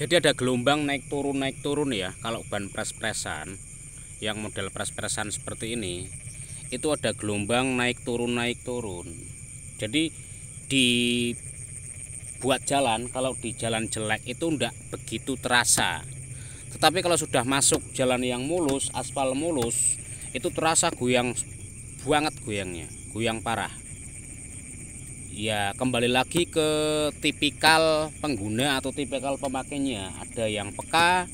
Jadi ada gelombang naik turun ya. Kalau ban pres-presan yang model pres-presan seperti ini, itu ada gelombang naik turun. Jadi dibuat jalan, kalau di jalan jelek itu enggak begitu terasa. Tetapi kalau sudah masuk jalan yang mulus, aspal mulus, itu terasa goyang banget, goyang parah. Ya, kembali lagi ke tipikal pengguna atau tipikal pemakainya. Ada yang peka,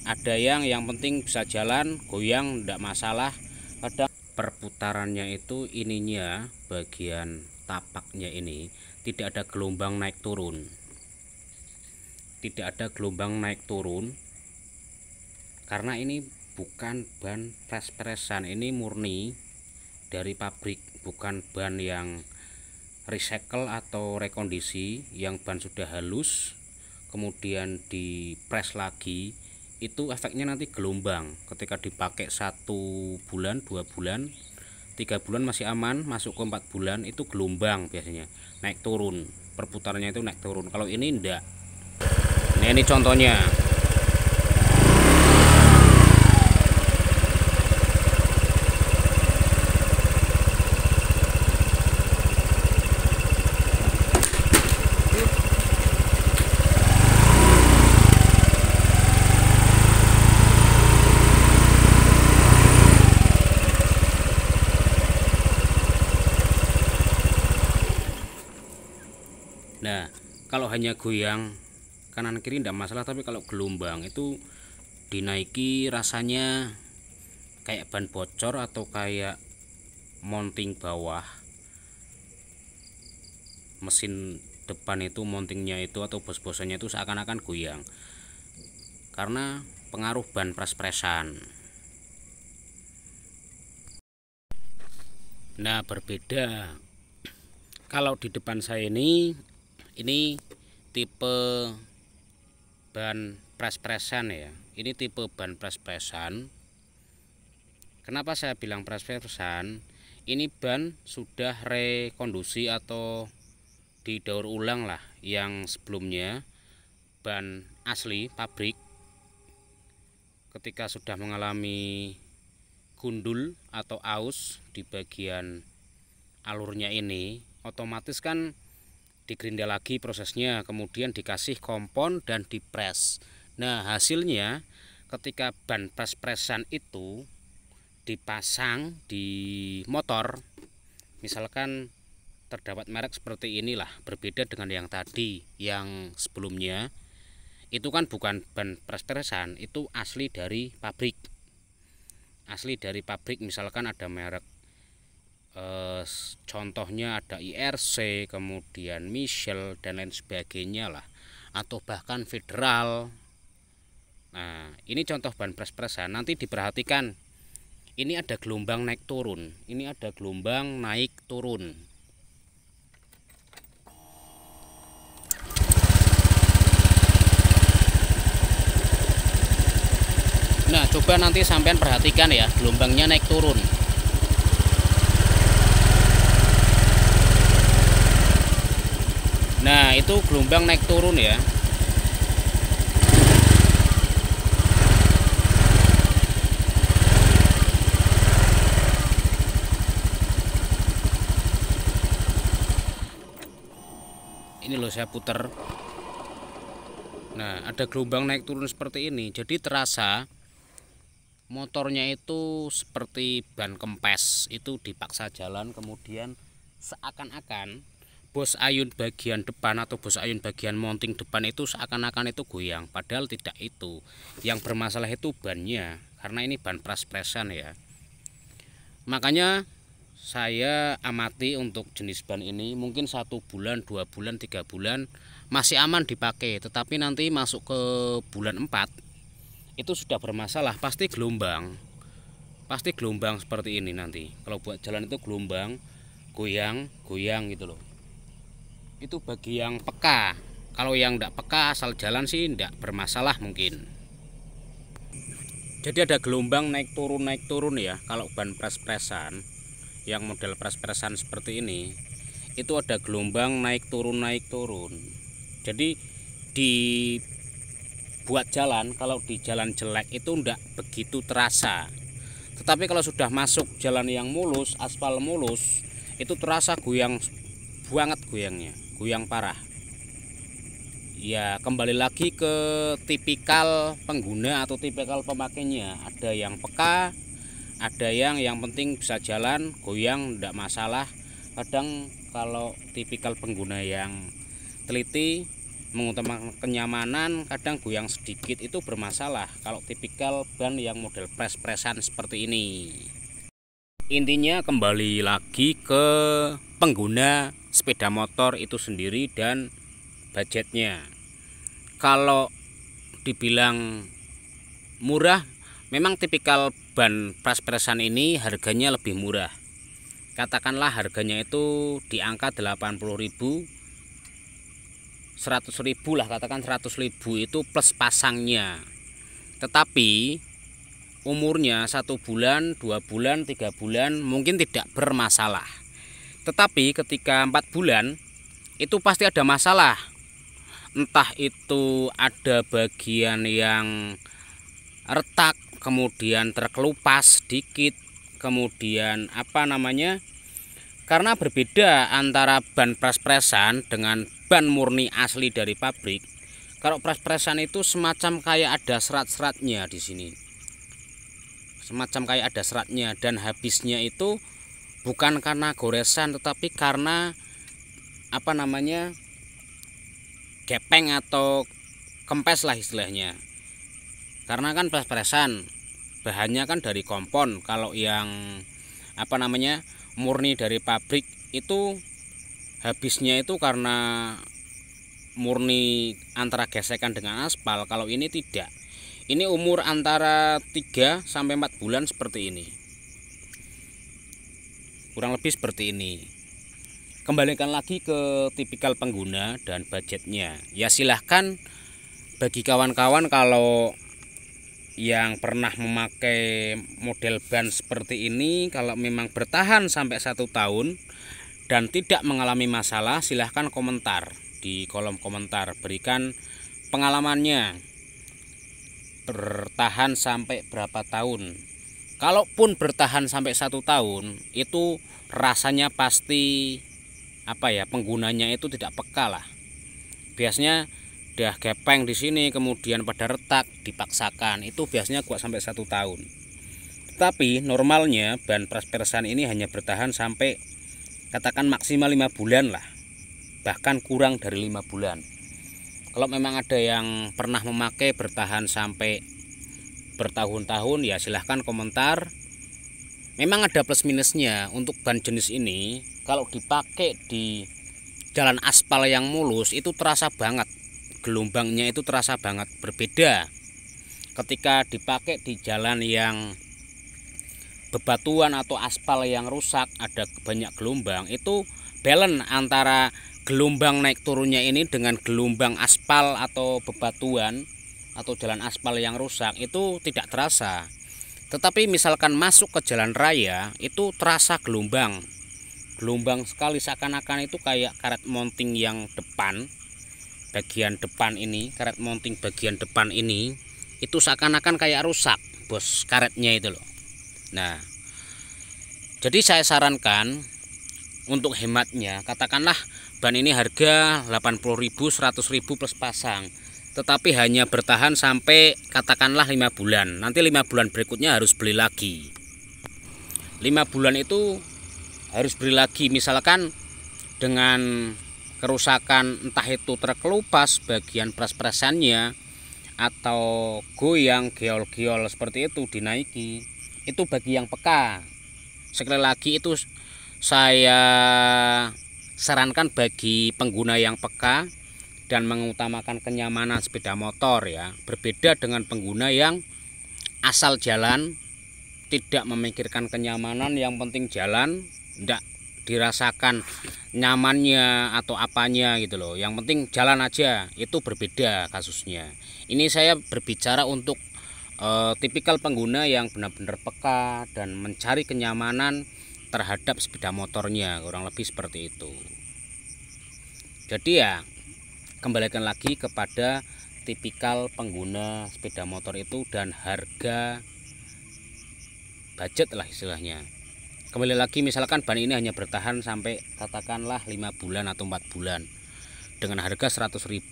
ada yang penting bisa jalan, goyang enggak masalah. Kadang perputarannya itu ininya, bagian tapaknya ini tidak ada gelombang naik turun. Tidak ada gelombang naik turun karena ini bukan ban pres-presan, ini murni dari pabrik, bukan ban yang recycle atau rekondisi yang ban sudah halus kemudian dipres lagi. Itu efeknya nanti gelombang ketika dipakai 1 bulan, 2 bulan, 3 bulan masih aman, masuk ke 4 bulan itu gelombang biasanya naik turun, perputarannya itu naik turun. Kalau ini enggak. Nah, ini contohnya. Nah, kalau hanya goyang kanan kiri tidak masalah, tapi kalau gelombang itu dinaiki rasanya kayak ban bocor atau kayak mounting bawah mesin depan itu, mountingnya itu atau bos-bosannya itu seakan-akan goyang karena pengaruh ban pres-presan. Nah, berbeda kalau di depan saya ini tipe ban pres-presan ya. Ini tipe ban pres-presan. Kenapa saya bilang pres-presan? Ini ban sudah rekonduksi atau didaur ulang lah. Yang sebelumnya ban asli pabrik ketika sudah mengalami gundul atau aus di bagian alurnya ini, otomatis kan digerinda lagi prosesnya, kemudian dikasih kompon dan dipres. Nah, hasilnya ketika ban pres-presan itu dipasang di motor, misalkan terdapat merek seperti inilah, berbeda dengan yang tadi, yang sebelumnya itu kan bukan ban pres-presan, itu asli dari pabrik. Asli dari pabrik, misalkan ada merek contohnya ada IRC, kemudian Michel dan lain sebagainya lah, atau bahkan Federal. Nah, ini contoh ban pres-presan. Nanti diperhatikan, ini ada gelombang naik turun, ini ada gelombang naik turun. Nah, coba nanti sampean perhatikan ya, gelombangnya naik turun. Nah, itu gelombang naik turun ya. Ini loh, saya putar. Nah, ada gelombang naik turun seperti ini. Jadi terasa motornya itu seperti ban kempes, itu dipaksa jalan, kemudian seakan-akan bos ayun bagian depan atau bos ayun bagian mounting depan itu seakan-akan itu goyang, padahal tidak. Itu yang bermasalah itu bannya, karena ini ban pres-presan ya. Makanya saya amati untuk jenis ban ini mungkin 1 bulan, 2 bulan, 3 bulan masih aman dipakai, tetapi nanti masuk ke bulan 4 itu sudah bermasalah, pasti gelombang seperti ini nanti. Kalau buat jalan itu gelombang, goyang gitu loh. Itu bagi yang peka. Kalau yang tidak peka asal jalan sih tidak bermasalah mungkin. Jadi ada gelombang naik turun ya. Kalau ban pres-presan yang model pres-presan seperti ini, itu ada gelombang naik turun. Jadi di buat jalan, kalau di jalan jelek itu enggak begitu terasa. Tetapi kalau sudah masuk jalan yang mulus, aspal mulus, itu terasa goyang banget goyangnya, goyang parah. Ya kembali lagi ke tipikal pengguna atau tipikal pemakainya. Ada yang peka, ada yang penting bisa jalan, goyang enggak masalah. Kadang kalau tipikal pengguna yang teliti mengutamakan kenyamanan, kadang goyang sedikit itu bermasalah kalau tipikal ban yang model pres-presan seperti ini. Intinya kembali lagi ke pengguna sepeda motor itu sendiri dan budgetnya. Kalau dibilang murah, memang tipikal ban pres-presan ini harganya lebih murah. Katakanlah harganya itu di angka 80.000, 100.000 lah, katakan 100.000 itu plus pasangnya. Tetapi umurnya 1 bulan, 2 bulan, 3 bulan mungkin tidak bermasalah. Tetapi ketika 4 bulan itu pasti ada masalah. Entah itu ada bagian yang retak, kemudian terkelupas sedikit, kemudian karena berbeda antara ban pres-presan dengan ban murni asli dari pabrik. Kalau pres-presan itu semacam kayak ada serat-seratnya di sini. Semacam kayak ada seratnya, dan habisnya itu bukan karena goresan tetapi karena gepeng atau kempes lah istilahnya. Karena kan pres-presan bahannya kan dari kompon. Kalau yang murni dari pabrik itu habisnya itu karena murni antara gesekan dengan aspal. Kalau ini tidak, ini umur antara 3 sampai 4 bulan seperti ini, kurang lebih seperti ini. Kembalikan lagi ke tipikal pengguna dan budgetnya. Ya silahkan bagi kawan-kawan kalau yang pernah memakai model ban seperti ini, kalau memang bertahan sampai 1 tahun dan tidak mengalami masalah, silahkan komentar di kolom komentar, berikan pengalamannya bertahan sampai berapa tahun. Kalaupun bertahan sampai 1 tahun, itu rasanya pasti penggunanya itu tidak peka lah. Biasanya udah gepeng di sini, kemudian pada retak, dipaksakan, itu biasanya kuat sampai 1 tahun. Tetapi normalnya ban pres-presan ini hanya bertahan sampai katakan maksimal 5 bulan lah, bahkan kurang dari 5 bulan. Kalau memang ada yang pernah memakai bertahan sampai bertahun-tahun, ya silahkan komentar. Memang ada plus minusnya untuk ban jenis ini. Kalau dipakai di jalan aspal yang mulus itu terasa banget, gelombangnya itu terasa banget. Berbeda ketika dipakai di jalan yang bebatuan atau aspal yang rusak, ada banyak gelombang, itu balance antara gelombang naik turunnya ini dengan gelombang aspal atau bebatuan atau jalan aspal yang rusak itu tidak terasa. Tetapi misalkan masuk ke jalan raya itu terasa gelombang sekali, seakan-akan itu kayak karet mounting yang depan, bagian depan ini, karet mounting bagian depan ini itu seakan-akan kayak rusak bos karetnya itu loh. Nah, jadi saya sarankan untuk hematnya, katakanlah ban ini harga 80.000, 100.000 plus pasang, tetapi hanya bertahan sampai katakanlah 5 bulan. Nanti 5 bulan berikutnya harus beli lagi. 5 bulan itu harus beli lagi, misalkan dengan kerusakan entah itu terkelupas bagian pres-presannya atau goyang, geol-geol seperti itu dinaiki. Itu bagi yang peka. Sekali lagi itu saya sarankan bagi pengguna yang peka dan mengutamakan kenyamanan sepeda motor ya. Berbeda dengan pengguna yang asal jalan, tidak memikirkan kenyamanan, yang penting jalan, tidak dirasakan nyamannya atau apanya gitu loh. Yang penting jalan aja, itu berbeda kasusnya. Ini saya berbicara untuk tipikal pengguna yang benar-benar peka dan mencari kenyamanan terhadap sepeda motornya, kurang lebih seperti itu. Jadi ya kembalikan lagi kepada tipikal pengguna sepeda motor itu dan harga budget lah istilahnya. Kembali lagi, misalkan ban ini hanya bertahan sampai katakanlah 5 bulan atau 4 bulan dengan harga 100.000.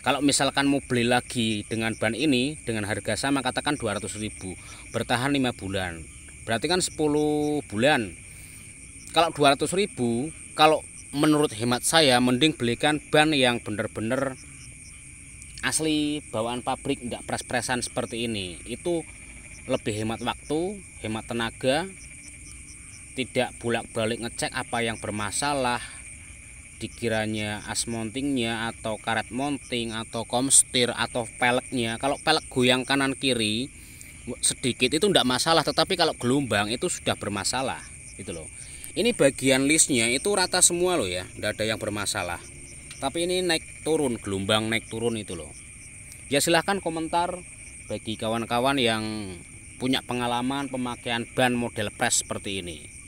Kalau misalkan mau beli lagi dengan ban ini dengan harga sama, katakan 200.000, bertahan 5 bulan, berarti kan 10 bulan. Kalau 200.000, kalau menurut hemat saya mending belikan ban yang bener-bener asli bawaan pabrik, enggak pres-presan seperti ini. Itu lebih hemat waktu, hemat tenaga, tidak bolak-balik ngecek apa yang bermasalah, dikiranya as mountingnya atau karet mounting atau komstir atau peleknya. Kalau pelek goyang kanan kiri sedikit itu enggak masalah, tetapi kalau gelombang itu sudah bermasalah gitu loh. Ini bagian listnya itu rata semua loh ya, enggak ada yang bermasalah. Tapi ini naik turun, gelombang naik turun itu loh. Ya silahkan komentar bagi kawan-kawan yang punya pengalaman pemakaian ban model pres seperti ini.